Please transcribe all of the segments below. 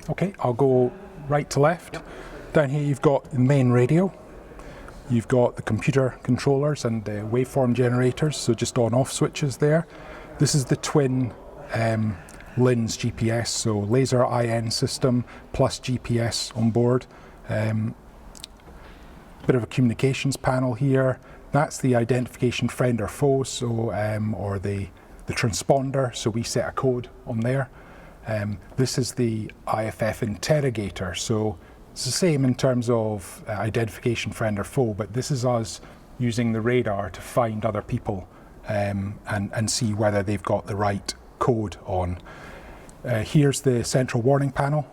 Okay, I'll go right to left. Down here you've got the main radio. You've got the computer controllers and the waveform generators, so just on-off switches there. This is the twin lens GPS, so laser IN system plus GPS on board. Bit of a communications panel here. That's the identification friend or foe, so or the transponder, so we set a code on there. This is the IFF interrogator, so it's the same in terms of identification friend or foe, but this is us using the radar to find other people and see whether they've got the right code on. Here's the central warning panel,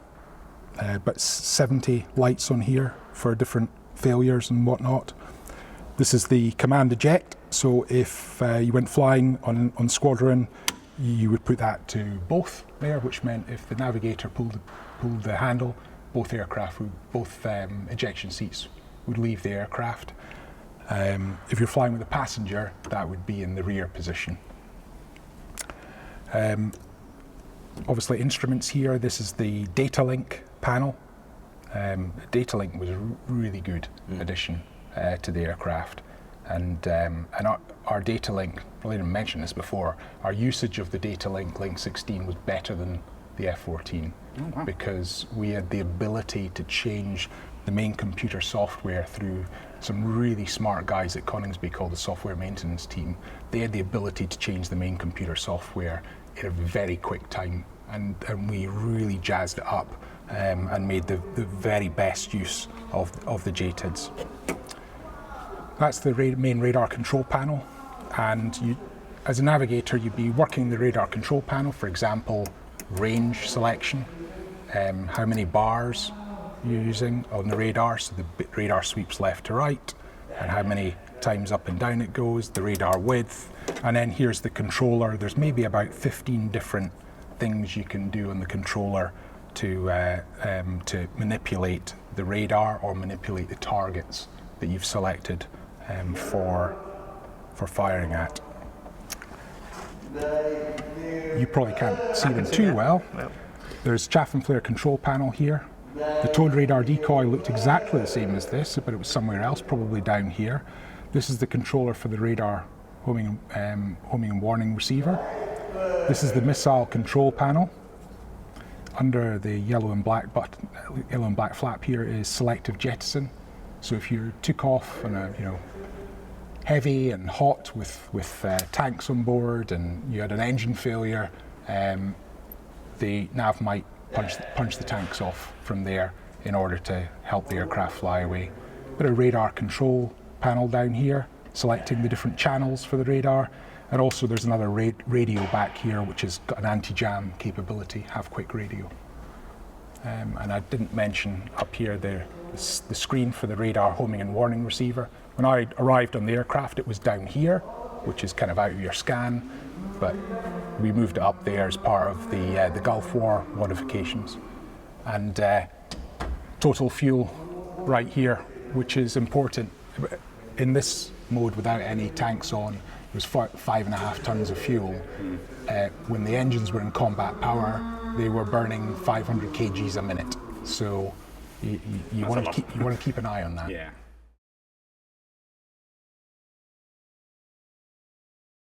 but 70 lights on here for different failures and whatnot. This is the command eject, so if you went flying on squadron, you would put that to both there, which meant if the navigator pulled the handle, both ejection seats would leave the aircraft. If you're flying with a passenger, that would be in the rear position. Obviously instruments here, this is the data link panel. Data link was a really good addition to the aircraft. And our data link, I didn't mention this before, our usage of the data link, Link 16, was better than the F-14 because we had the ability to change the main computer software through some really smart guys at Coningsby called the software maintenance team. They had the ability to change the main computer software in a very quick time, and we really jazzed it up and made the very best use of the JTIDs. That's the main radar control panel, and as a navigator you'd be working the radar control panel, for example range selection, how many bars you're using on the radar, so the radar sweeps left to right, and how many times up and down it goes, the radar width, and then here's the controller. There's maybe about 15 different things you can do on the controller to manipulate the radar or manipulate the targets that you've selected for firing at. You probably can't see them too well. There's chaff and flare control panel here. The towed radar decoy looked exactly the same as this, but it was somewhere else, probably down here. This is the controller for the radar homing and warning receiver. This is the missile control panel. Under the yellow and black flap here is selective jettison. So if you took off on a heavy and hot with tanks on board and you had an engine failure, the nav might punch the tanks off from there in order to help the aircraft fly away. Bit of radar control panel down here, selecting the different channels for the radar, and also there's another radio back here which has got an anti-jam capability, have-quick radio. And I didn't mention up here the screen for the radar homing and warning receiver. When I arrived on the aircraft it was down here, which is kind of out of your scan, but we moved it up there as part of the Gulf War modifications. And total fuel right here, which is important. In this mode without any tanks on, it was 5.5 tons of fuel. When the engines were in combat power, they were burning 500 kgs a minute. So you want to keep an eye on that. Yeah.